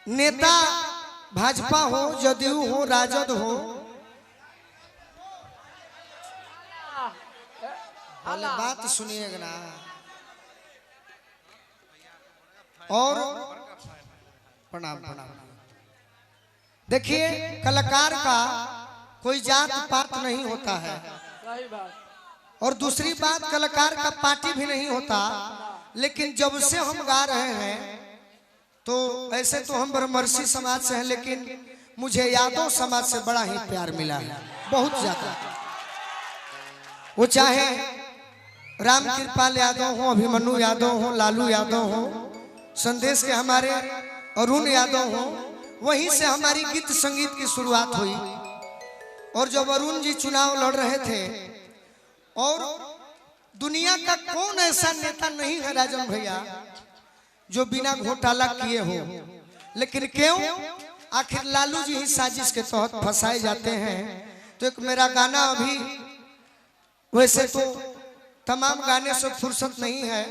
नेता भाजपा हो, जदयू हो, राजद हो, पहले बात सुनिएगा ना। और प्रणाम प्रणाम। देखिए, कलाकार का कोई जात पात नहीं होता है, और दूसरी बात कलाकार का पार्टी भी नहीं होता। लेकिन जब से हम गा रहे हैं तो ऐसे तो हम ब्रह्मर्षि समाज से हैं, लेकिन मुझे यादव समाज से बड़ा ही प्यार मिला है, बहुत ज्यादा। वो चाहे राम कृपाल यादव हो, अभिमन्यु यादव हो, लालू यादव हो, संदेश के हमारे अरुण यादव हो, वहीं से हमारी गीत संगीत की शुरुआत हुई। और जब अरुण जी चुनाव लड़ रहे थे, और दुनिया का कौन ऐसा नेता नहीं है राजन भैया जो बिना घोटाला किए हो, लेकिन क्यों आखिर लालू जी ही साजिश के तहत फंसाए जाते हैं। तो एक मेरा गाना अभी, वैसे तो तमाम गाने से फुर्सत नहीं है,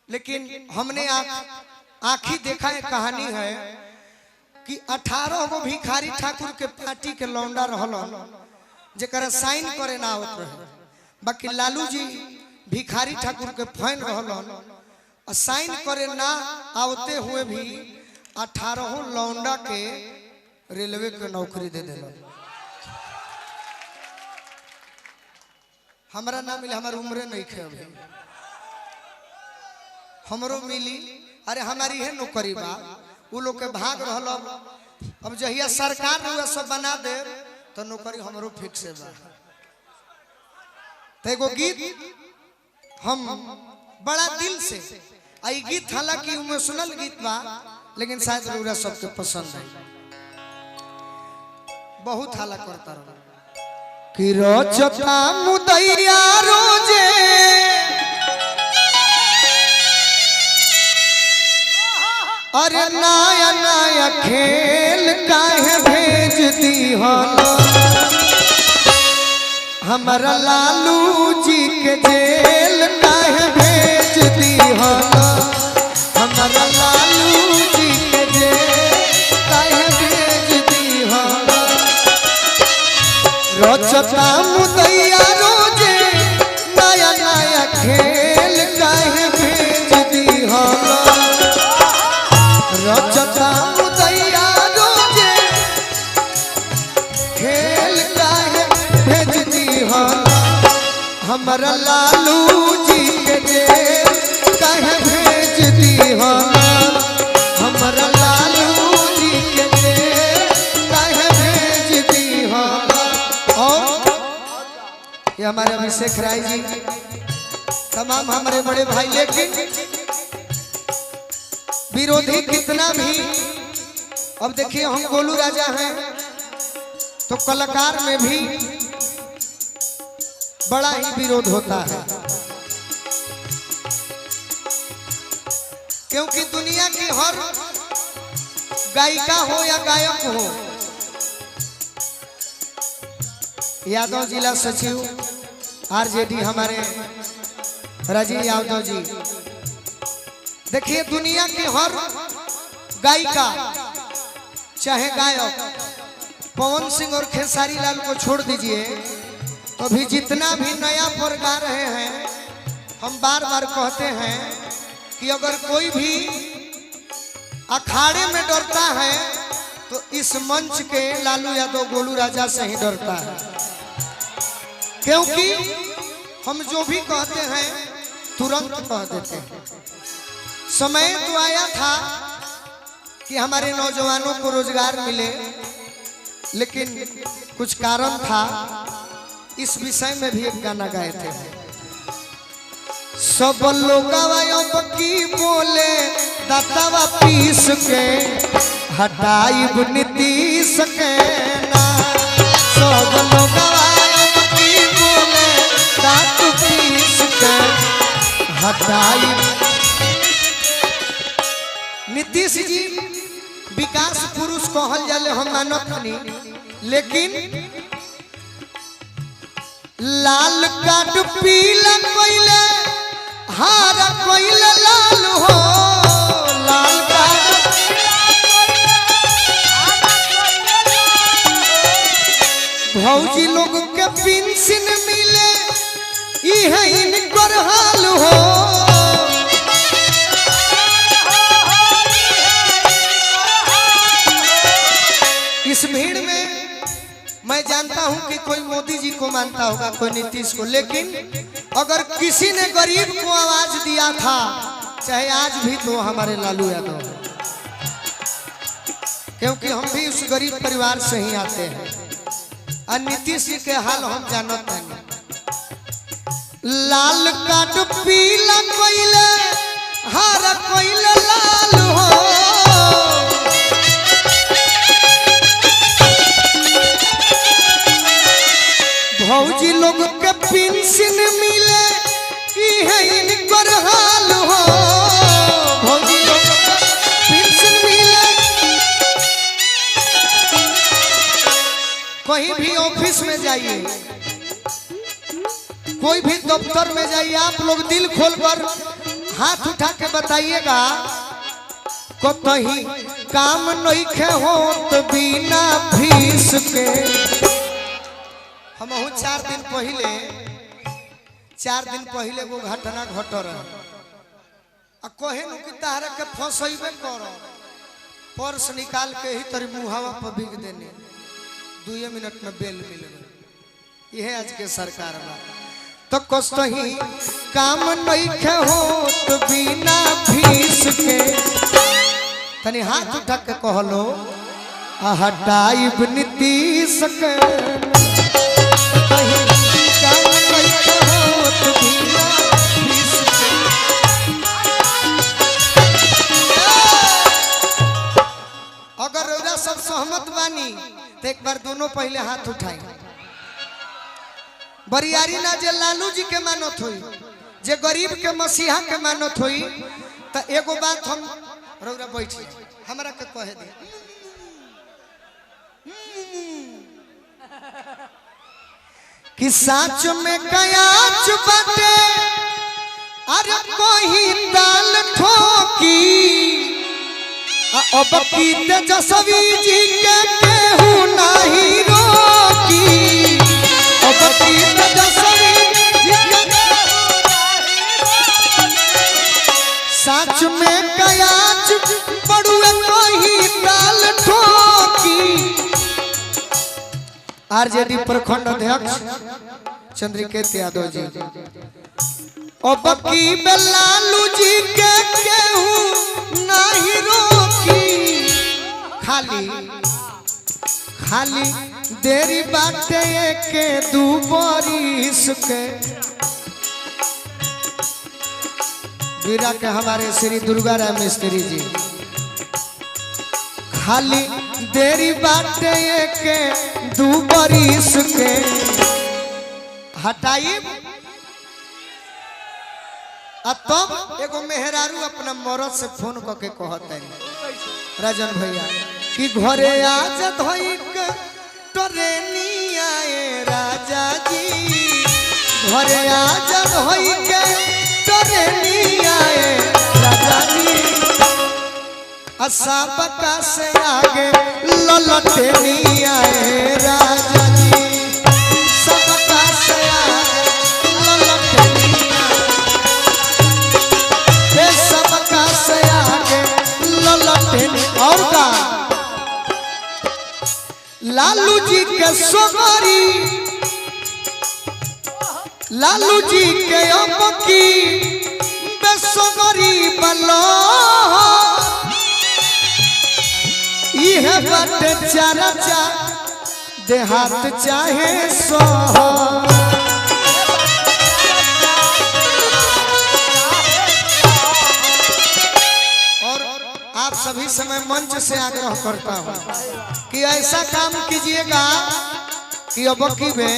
लेकिन हमने आँखी देखा एक कहानी है कि 18 गो भिखारी ठाकुर के पार्टी के लौंडा रहलन जेकरा साइन करे ना होत रहे, बाकी लालू जी भिखारी ठाकुर के फैन रहलन, साइन करे ना आवते हुए भी 18 लौंडा के रेलवे के नौकरी दे दिलन। हमारा ना मिले, हमारी उम्र नहीं खे अभी, हमरो मिली। अरे हमारी है नौकरी बा, वो लोग के भाग रहल। अब जहिया सरकार हुआ सब बना दे तो नौकरी हमरो फिक्स है बा। तो एगो गीत हम बड़ा दिल से, आई गीत हालांकि इमोशनल गीत बा, लेकिन शायद रउरा सबके पसंद है, बहुत हाला करता रहो कि रोचता मुदैया रोजे अरे नया नया खेल काहे भेज दी हो हमारा लालू जी के जेल काहे भेज दी हो हमारा लालू जी के जेल काहे भेज दी हो रोचता मुदैया रोजे नया नया खेल काहे भेज दी हो रोचता मुदैया रोजे खेल काहे भेज दी हो हमारा लालू जी के जेल काहे भेज दी हो हमारा लालू जी के जेल काहे भेज दी हो। और ये हमारे अभिषेक राय जी, तमाम हमारे बड़े भाई, लेकिन विरोधी कितना भी, अब देखिए हम गोलू राजा हैं तो कलाकार में भी बड़ा ही विरोध होता है, क्योंकि दुनिया की हर गायिका हो या गायक हो, यादव जिला सचिव आरजेडी हमारे राजीव यादव जी, देखिए दुनिया की हर गायिका चाहे गायक, पवन सिंह और खेसारी लाल को छोड़ दीजिए, तो भी जितना भी नया पर गा रहे हैं, हम बार बार कहते हैं कि अगर कोई भी अखाड़े में डरता है तो इस मंच के लालू यादव गोलू राजा से ही डरता है, क्योंकि हम जो भी कहते हैं तुरंत कह देते हैं। समय तो आया था कि हमारे नौजवानों को रोजगार मिले, लेकिन कुछ कारण था, इस विषय में भी एक गाना गाए थे। सब लोग की बोले दातावा पीस के हटाई नीतीश के ना, सब लोग की बोले दात पीस के हटाई। नीतीश जी विकास पुरुष कहल जाले, हम मानत नहीं, लेकिन लाल कार्ड पीला कोइले हारा कोइले लाल हो, लाल कार्ड भौजी लोग के पेंशन मिले इहे इनकर हाल हो। इस भीड़ में मैं जानता हूं कि कोई मोदी जी को मानता होगा, कोई नीतीश को, लेकिन अगर किसी ने गरीब को आवाज दिया था, चाहे आज भी, तो हमारे लालू यादव, क्योंकि हम भी उस गरीब परिवार से ही आते हैं। और नीतीश जी के हाल हम जानते हैं। लाल कार्ड पीला कोइले हरा कोइले लाल हो। भौजी लोग के पेंशन मिले इहे इनकर हाल हो। भौजी लोग के पेंशन मिले, कहीं भी ऑफिस में जाइए, कोई भी दफ्तर में जाइए, आप लोग दिल खोलकर हाथ उठा के बताइएगा, कहीं काम नहीं खे हो तो बिना फीस के। हम 4 दिन पहले वो घटना घट रहा, कहे कि तारा के फंसबे कर, पर्स निकाल के ही तरी मुहावा पर बिक देने, 2 मिनट में बेल मिल गए। यह आज के सरकार में तो कहीं काम नहीं खे हो तो बिना फीस के। तनी हाथ उठा के कहलो हटाइब नीतीश के। अगर रौरा सब सहमत बानी तो एक बार दोनों पहले हाथ उठाई। बरियारी ना जे लालू जी के मानत हुई, जे गरीब के मसीहा के मानत हुई, तो एगो बात हम रौरा बैठी हमरा के कहे दे कि साच में कयाच बाटे, अरे कोई दाल ठोकी, अब की तेजस्वी जी के केहू नहीं रोकी। अब की तेजस्वी जी के साच में कयाच बड़ुए कोई दाल ठोकी। आरजेडी प्रखंड अध्यक्ष चंद्रिकेत यादव जी, अब की लालू जी के केहू नहीं रोकी। खाली देरी बाटे के 2 बरिस के। वीरा के हमारे श्री दुर्गा राय मिस्त्री जी, खाली देरी बाटे के 2 बरिस के। हटाई तब एगो मेहरारू अपना मरद से फोन करके कहते हैं, राजन भैया कि घरे आज धोइक टरेनिया राजा जी, घरे आज धोइक टरेनिया राजा जी। सबका से आगे ललटेनिया राजा जी, सबका से आगे ललटेनिया, सबका से आगे ललटेनिया। और का लालू जी के सोगरी, लालू जी के अबकी बेसोगरी बलो, यह बात चर्चा देहात चाहे सो। और आप सभी समय मंच से आग्रह करता हूं कि ऐसा काम कीजिएगा कि अब की में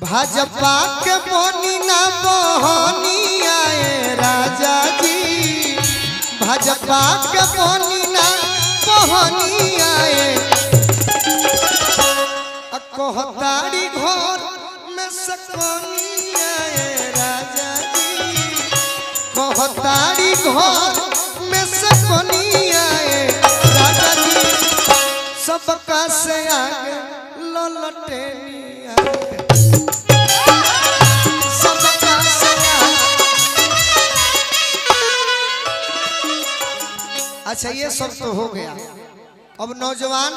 भाजपा के बोनी ना बहनी आए राजा जी, भाजपा के बोनी ना बहनी आए। कहताड़ी घर में सकनी आए राजा जी, कहताड़ी घर में सकनी आए राजा जी। सबका से आगे ललटेनिया सबका सया। अच्छा ये सब तो हो गया, अब नौजवान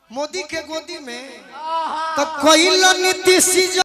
मोदी के गोदी में तो कोई नीतीश